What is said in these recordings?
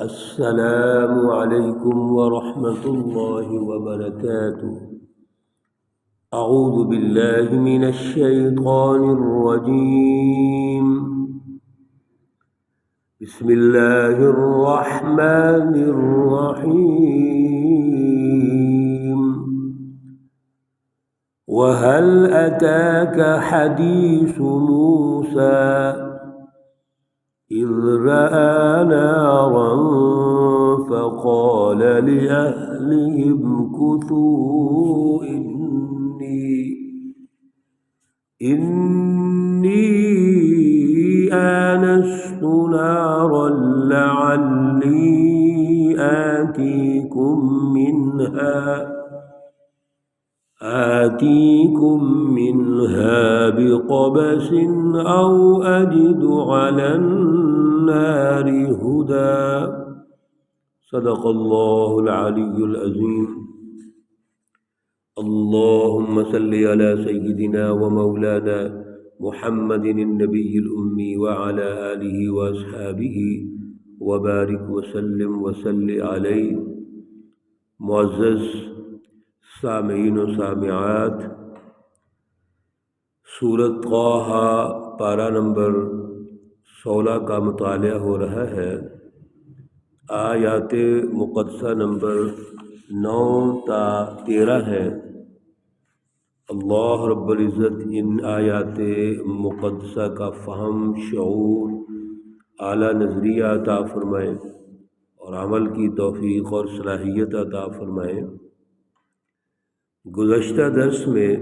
السلام عليكم ورحمة الله وبركاته. أعوذ بالله من الشيطان الرجيم. بسم الله الرحمن الرحيم. وهل أتاك حديث موسى إذ رأى نارا فقال لأهلهم امكثوا إني آنست نارا لعلي آتيكم منها بقبس أو أجد على النار هدى. صدق الله العلي العظيم. اللهم صل على سيدنا ومولانا محمد النبي الأمي وعلى آله وأصحابه وبارك وسلم وصل عليه. معزز سامعین و سامعات، سورۃ طٰہٰ پارہ نمبر 16 کا مطالعہ ہو رہا ہے۔ آیات مقدسہ نمبر 9 تا 13 ہے۔ اللہ رب العزت ان آیات مقدسہ کا فہم، شعور، اعلیٰ نظریہ عطا فرمائے اور عمل کی توفیق اور صلاحیت عطا فرمائے۔ گزشتہ درس میں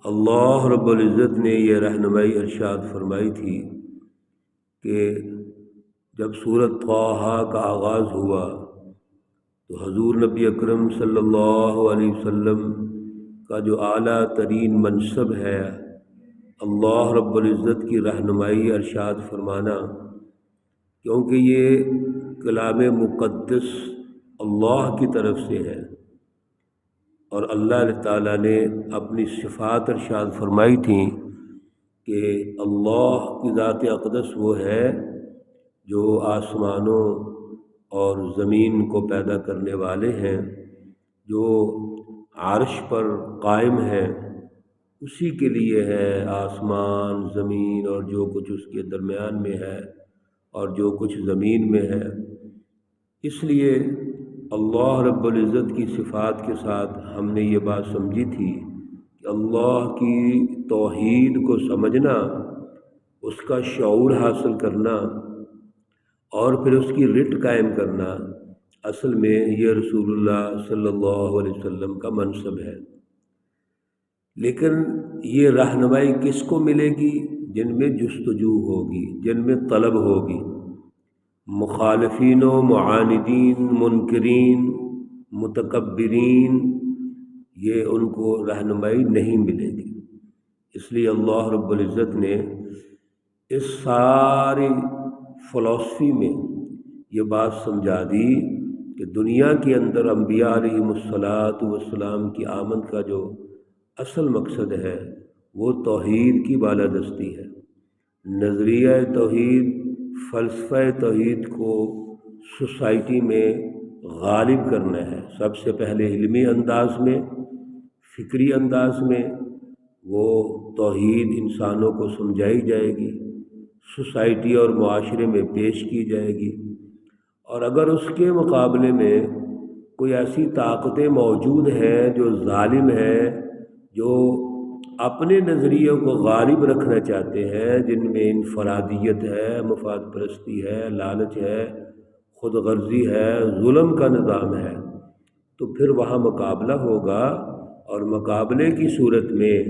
اللہ رب العزت نے یہ رہنمائی ارشاد فرمائی تھی کہ جب سورۃ طٰہٰ کا آغاز ہوا تو حضور نبی اکرم صلی اللہ علیہ وسلم کا جو اعلیٰ ترین منصب ہے، اللہ رب العزت کی رہنمائی ارشاد فرمانا، کیونکہ یہ کلام مقدس اللہ کی طرف سے ہے اور اللہ تعالیٰ نے اپنی صفات ارشاد فرمائی تھیں کہ اللہ کی ذات اقدس وہ ہے جو آسمانوں اور زمین کو پیدا کرنے والے ہیں، جو عرش پر قائم ہے، اسی کے لیے ہے آسمان، زمین اور جو کچھ اس کے درمیان میں ہے اور جو کچھ زمین میں ہے۔ اس لیے اللہ رب العزت کی صفات کے ساتھ ہم نے یہ بات سمجھی تھی کہ اللہ کی توحید کو سمجھنا، اس کا شعور حاصل کرنا اور پھر اس کی رٹ قائم کرنا، اصل میں یہ رسول اللہ صلی اللہ علیہ وسلم کا منصب ہے۔ لیکن یہ رہنمائی کس کو ملے گی؟ جن میں جستجو ہوگی، جن میں طلب ہوگی۔ مخالفین و معاندین، منکرین، متکبرین، یہ ان کو رہنمائی نہیں ملے گی۔ اس لیے اللہ رب العزت نے اس ساری فلسفی میں یہ بات سمجھا دی کہ دنیا کے اندر انبیاء علیہم السلام کی آمد کا جو اصل مقصد ہے وہ توحید کی بالادستی ہے۔ نظریہ توحید، فلسفہ توحید کو سوسائٹی میں غالب کرنا ہے۔ سب سے پہلے علمی انداز میں، فکری انداز میں وہ توحید انسانوں کو سمجھائی جائے گی، سوسائٹی اور معاشرے میں پیش کی جائے گی، اور اگر اس کے مقابلے میں کوئی ایسی طاقتیں موجود ہیں جو ظالم ہیں، جو اپنے نظریوں کو غالب رکھنا چاہتے ہیں، جن میں انفرادیت ہے، مفاد پرستی ہے، لالچ ہے، خود غرضی ہے، ظلم کا نظام ہے، تو پھر وہاں مقابلہ ہوگا، اور مقابلے کی صورت میں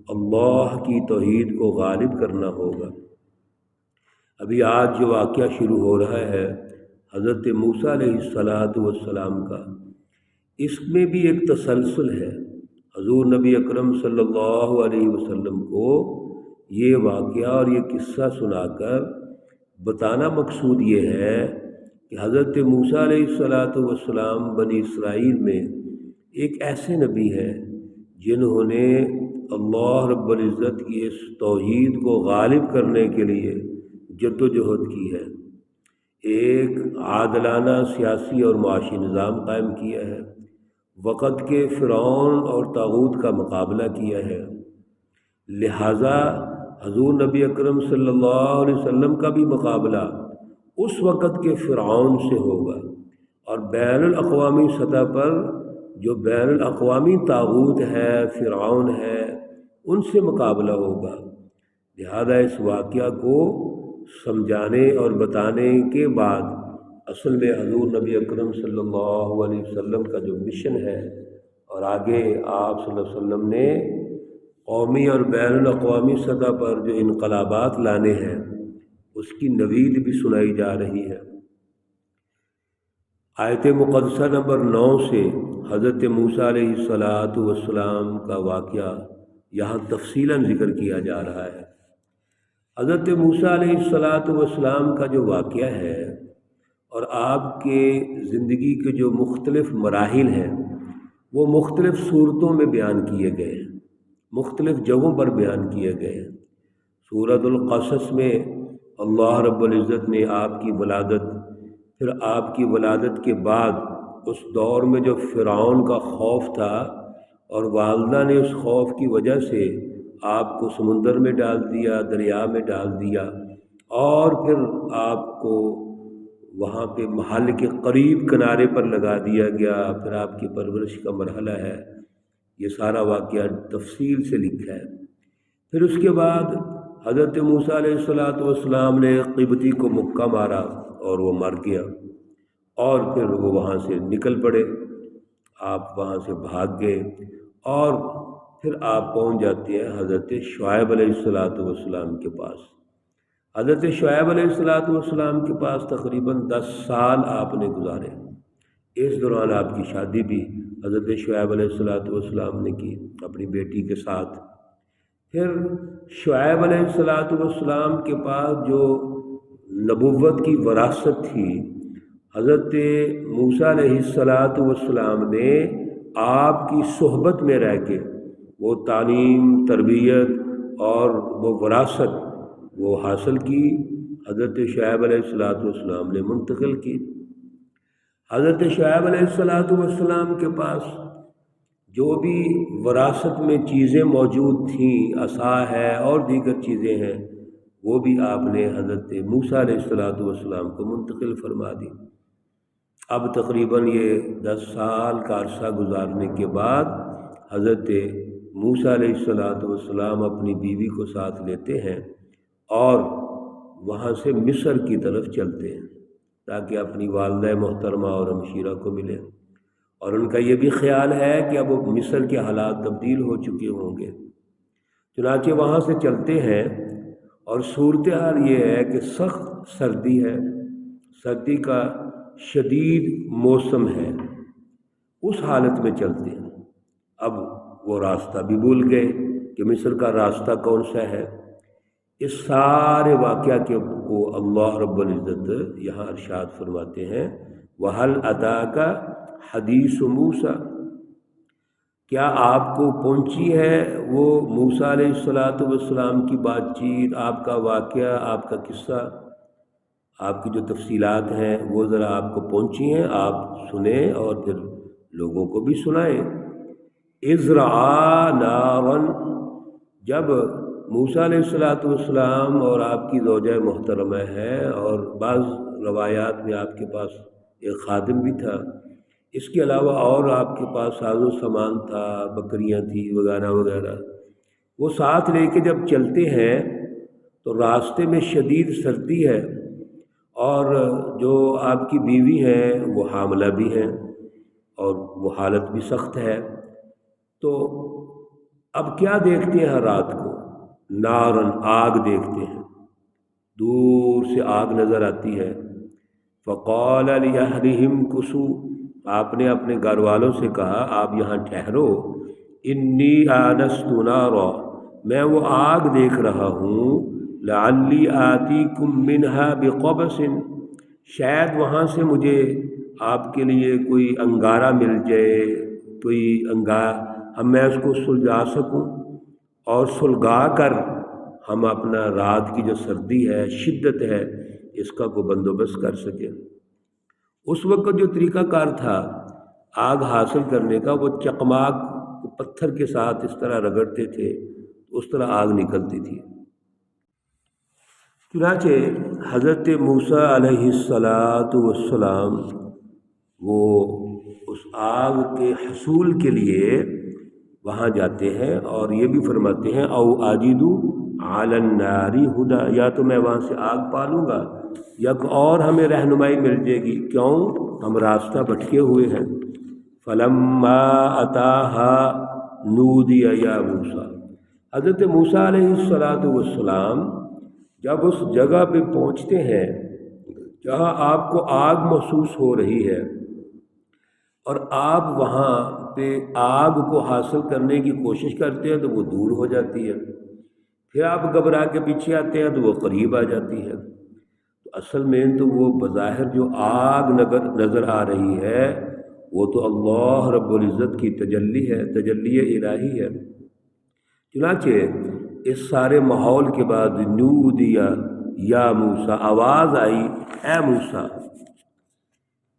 اللہ کی توحید کو غالب کرنا ہوگا۔ ابھی آج جو واقعہ شروع ہو رہا ہے حضرت موسیٰ علیہ السلام کا، اس میں بھی ایک تسلسل ہے۔ حضور نبی اکرم صلی اللہ علیہ وسلم کو یہ واقعہ اور یہ قصہ سنا کر بتانا مقصود یہ ہے کہ حضرت موسیٰ علیہ السلام بنی اسرائیل میں ایک ایسے نبی ہیں جنہوں نے اللہ رب العزت کی اس توحید کو غالب کرنے کے لیے جد و جہد کی ہے۔ ایک عادلانہ سیاسی اور معاشی نظام قائم کیا ہے، وقت کے فرعون اور طاغوت کا مقابلہ کیا ہے۔ لہٰذا حضور نبی اکرم صلی اللہ علیہ وسلم کا بھی مقابلہ اس وقت کے فرعون سے ہوگا، اور بین الاقوامی سطح پر جو بین الاقوامی طاغوت ہے، فرعون ہے، ان سے مقابلہ ہوگا۔ لہذا اس واقعہ کو سمجھانے اور بتانے کے بعد اصل میں حضور نبی اکرم صلی اللہ علیہ وسلم کا جو مشن ہے، اور آگے آپ صلی اللہ علیہ وسلم نے قومی اور بین الاقوامی سطح پر جو انقلابات لانے ہیں، اس کی نوید بھی سنائی جا رہی ہے۔ آیت مقدسہ نمبر 9 سے حضرت موسیٰ علیہ السلام کا واقعہ یہاں تفصیلاً ذکر کیا جا رہا ہے۔ حضرت موسیٰ علیہ السلام کا جو واقعہ ہے اور آپ کے زندگی کے جو مختلف مراحل ہیں، وہ مختلف صورتوں میں بیان کیے گئے ہیں، مختلف جگہوں پر بیان کیے گئے ہیں۔ سورۃ القصص میں اللہ رب العزت نے آپ کی ولادت، پھر آپ کی ولادت کے بعد اس دور میں جو فرعون کا خوف تھا، اور والدہ نے اس خوف کی وجہ سے آپ کو سمندر میں ڈال دیا، دریا میں ڈال دیا، اور پھر آپ کو وہاں پہ محل کے قریب کنارے پر لگا دیا گیا، پھر آپ کی پرورش کا مرحلہ ہے، یہ سارا واقعہ تفصیل سے لکھا ہے۔ پھر اس کے بعد حضرت موسیٰ علیہ السلام نے قبطی کو مکہ مارا اور وہ مر گیا، اور پھر وہ وہاں سے نکل پڑے، آپ وہاں سے بھاگ گئے، اور پھر آپ پہنچ جاتے ہیں حضرت شعیب علیہ السلام کے پاس۔ حضرت شعیب علیہ السلام کے پاس تقریباً 10 سال آپ نے گزارے۔ اس دوران آپ کی شادی بھی حضرت شعیب علیہ السلام نے کی اپنی بیٹی کے ساتھ۔ پھر شعیب علیہ السلام کے پاس جو نبوت کی وراثت تھی، حضرت موسیٰ علیہ السلام نے آپ کی صحبت میں رہ کے وہ تعلیم، تربیت اور وہ وراثت وہ حاصل کی، حضرت شعیب علیہ السلام نے منتقل کی۔ حضرت شعیب علیہ السلام کے پاس جو بھی وراثت میں چیزیں موجود تھیں، عصا ہے اور دیگر چیزیں ہیں، وہ بھی آپ نے حضرت موسیٰ علیہ السلام کو منتقل فرما دی۔ اب تقریباً یہ 10 سال کا عرصہ گزارنے کے بعد حضرت موسیٰ علیہ السلام اپنی بیوی کو ساتھ لیتے ہیں اور وہاں سے مصر کی طرف چلتے ہیں تاکہ اپنی والدہ محترمہ اور ہمشیرہ کو ملیں، اور ان کا یہ بھی خیال ہے کہ اب مصر کے حالات تبدیل ہو چکے ہوں گے۔ چنانچہ وہاں سے چلتے ہیں، اور صورتحال یہ ہے کہ سخت سردی ہے، سردی کا شدید موسم ہے، اس حالت میں چلتے ہیں۔ اب وہ راستہ بھی بھول گئے کہ مصر کا راستہ کون سا ہے۔ اس سارے واقعہ کو اللہ رب العزت یہاں ارشاد فرماتے ہیں، وَهَلْ أَتَاكَ حَدِيثُ مُوسَىٰ، کیا آپ کو پہنچی ہے وہ موسیٰ علیہ السلام کی بات چیت، آپ کا واقعہ، آپ کا قصہ، آپ کی جو تفصیلات ہیں وہ ذرا آپ کو پہنچی ہیں، آپ سنیں اور پھر لوگوں کو بھی سنائیں۔ اِذْ رَأَىٰ نَارًا، جب موسیٰ علیہ السلام اور آپ کی زوجہ محترمہ ہے، اور بعض روایات میں آپ کے پاس ایک خادم بھی تھا، اس کے علاوہ اور آپ کے پاس ساز و سامان تھا، بکریاں تھیں وغیرہ وغیرہ، وہ ساتھ لے کے جب چلتے ہیں تو راستے میں شدید سردی ہے، اور جو آپ کی بیوی ہیں وہ حاملہ بھی ہیں، اور وہ حالت بھی سخت ہے۔ تو اب کیا دیکھتے ہیں رات کو؟ نارن، آگ دیکھتے ہیں، دور سے آگ نظر آتی ہے۔ فقال لأهلهم امكثوا، آپ نے اپنے گھر والوں سے کہا آپ یہاں ٹھہرو، انی آنست نارا، میں وہ آگ دیکھ رہا ہوں، لعلی آتیکم منها بقبس، شاید وہاں سے مجھے آپ کے لیے کوئی انگارہ مل جائے، کوئی میں اس کو سلجھا سکوں، اور سلگا کر ہم اپنا رات کی جو سردی ہے، شدت ہے، اس کا کوئی بندوبست کر سکے۔ اس وقت جو طریقہ کار تھا آگ حاصل کرنے کا، وہ چقماق پتھر کے ساتھ اس طرح رگڑتے تھے، اس طرح آگ نکلتی تھی۔ چنانچہ حضرت موسیٰ علیہ السلام وہ اس آگ کے حصول کے لیے وہاں جاتے ہیں، اور یہ بھی فرماتے ہیں او آجدو علی النار ہدا، یا تو میں وہاں سے آگ پالوں گا یا اور ہمیں رہنمائی مل جائے گی، کیوں ہم راستہ بھٹکے ہوئے ہیں۔ فلما اتاها نودی یا موسیٰ، حضرت موسیٰ علیہ السلام جب اس جگہ پہ پہنچتے ہیں جہاں آپ کو آگ محسوس ہو رہی ہے، اور آپ وہاں پہ آگ کو حاصل کرنے کی کوشش کرتے ہیں تو وہ دور ہو جاتی ہے، پھر آپ گھبرا کے پیچھے آتے ہیں تو وہ قریب آ جاتی ہے۔ تو اصل میں تو وہ بظاہر جو آگ نظر آ رہی ہے وہ تو اللہ رب العزت کی تجلی ہے، تجلی الہی ہے۔ چنانچہ اس سارے ماحول کے بعد نودیا یا موسیٰ، آواز آئی اے موسیٰ،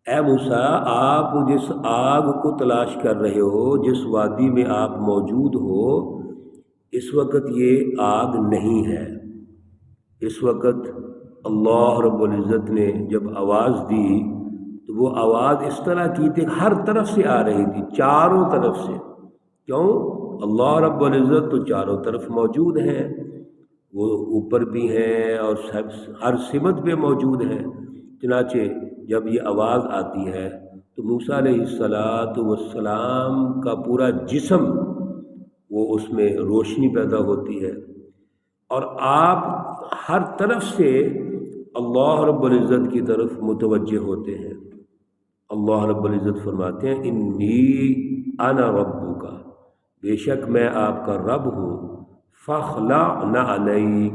اے موسیٰ، آپ جس آگ کو تلاش کر رہے ہو، جس وادی میں آپ موجود ہو، اس وقت یہ آگ نہیں ہے۔ اس وقت اللہ رب العزت نے جب آواز دی تو وہ آواز اس طرح کی تھی، ہر طرف سے آ رہی تھی، چاروں طرف سے۔ کیوں؟ اللہ رب العزت تو چاروں طرف موجود ہیں، وہ اوپر بھی ہیں اور ہر سمت پہ موجود ہیں۔ چنانچہ جب یہ آواز آتی ہے تو موسیٰ علیہ السلام کا پورا جسم وہ اس میں روشنی پیدا ہوتی ہے، اور آپ ہر طرف سے اللہ رب العزت کی طرف متوجہ ہوتے ہیں۔ اللہ رب العزت فرماتے ہیں انی انا ربک، بے شک میں آپ کا رب ہوں، فاخلع نعلیک،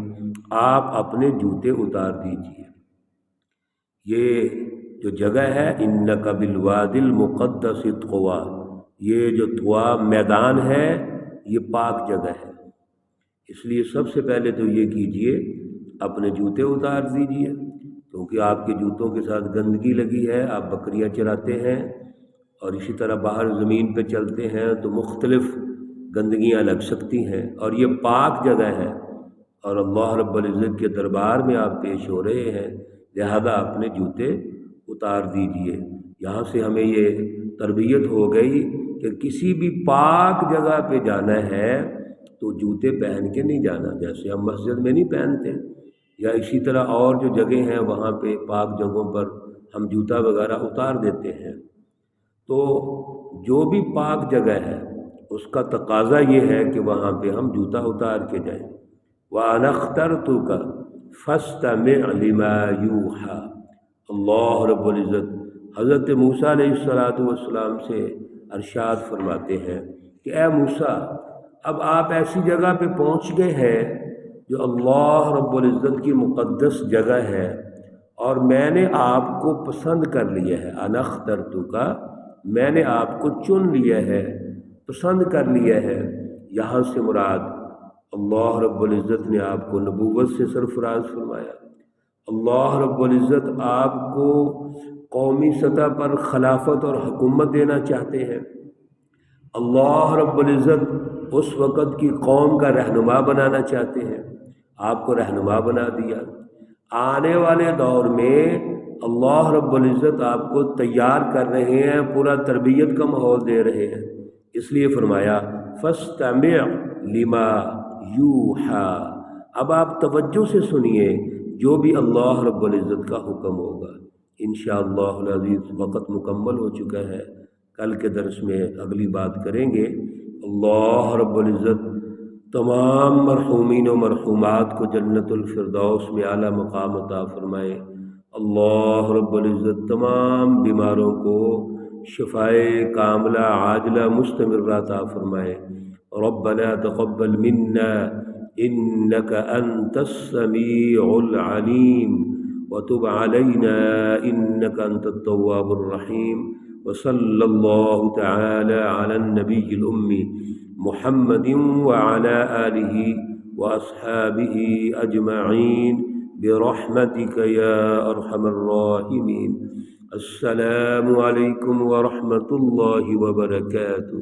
آپ اپنے جوتے اتار دیجیے۔ یہ جو جگہ ہے انک بالوادی المقدس طویٰ، یہ جو طویٰ میدان ہے یہ پاک جگہ ہے، اس لیے سب سے پہلے تو یہ کیجئے اپنے جوتے اتار دیجئے، کیونکہ آپ کے جوتوں کے ساتھ گندگی لگی ہے، آپ بکریاں چراتے ہیں اور اسی طرح باہر زمین پہ چلتے ہیں تو مختلف گندگیاں لگ سکتی ہیں، اور یہ پاک جگہ ہے اور اللہ رب العزت کے دربار میں آپ پیش ہو رہے ہیں، لہذا اپنے جوتے اتار دیجئے۔ یہاں سے ہمیں یہ تربیت ہو گئی کہ کسی بھی پاک جگہ پہ جانا ہے تو جوتے پہن کے نہیں جانا، جیسے ہم مسجد میں نہیں پہنتے، یا اسی طرح اور جو جگہ ہیں وہاں پہ پاک جگہوں پر ہم جوتا وغیرہ اتار دیتے ہیں۔ تو جو بھی پاک جگہ ہے اس کا تقاضا یہ ہے کہ وہاں پہ ہم جوتا اتار کے جائیں۔ وَأَنَا اخْتَرْتُكَ فَاسْتَمِعْ لِمَا يُوحَىٰ، اللہ رب العزت حضرت موسیٰ علیہ السلام سے ارشاد فرماتے ہیں کہ اے موسیٰ، اب آپ ایسی جگہ پہ پہنچ گئے ہیں جو اللہ رب العزت کی مقدس جگہ ہے، اور میں نے آپ کو پسند کر لیا ہے۔ انا اخترتک، میں نے آپ کو چن لیا ہے، پسند کر لیا ہے۔ یہاں سے مراد اللہ رب العزت نے آپ کو نبوت سے سرفراز فرمایا۔ اللہ رب العزت آپ کو قومی سطح پر خلافت اور حکومت دینا چاہتے ہیں۔ اللہ رب العزت اس وقت کی قوم کا رہنما بنانا چاہتے ہیں، آپ کو رہنما بنا دیا۔ آنے والے دور میں اللہ رب العزت آپ کو تیار کر رہے ہیں، پورا تربیت کا ماحول دے رہے ہیں، اس لیے فرمایا فاستمع لما یوحیٰ، اب آپ توجہ سے سنیے جو بھی اللہ رب العزت کا حکم ہوگا۔ انشاءاللہ العزیز وقت مکمل ہو چکا ہے، کل کے درس میں اگلی بات کریں گے۔ اللہ رب العزت تمام مرحومین و مرحومات کو جنت الفردوس میں اعلیٰ مقام عطا فرمائے۔ اللہ رب العزت تمام بیماروں کو شفائے کاملہ عاجلہ مستمرہ عطا فرمائے۔ ربنا تقبل منا انك انت السميع العليم وتب علينا انك انت التواب الرحيم، وصلى الله تعالى على النبي الأمي محمد وعلى آله وأصحابه أجمعين برحمتك يا أرحم الراحمين। السلام عليكم ورحمة الله وبركاته।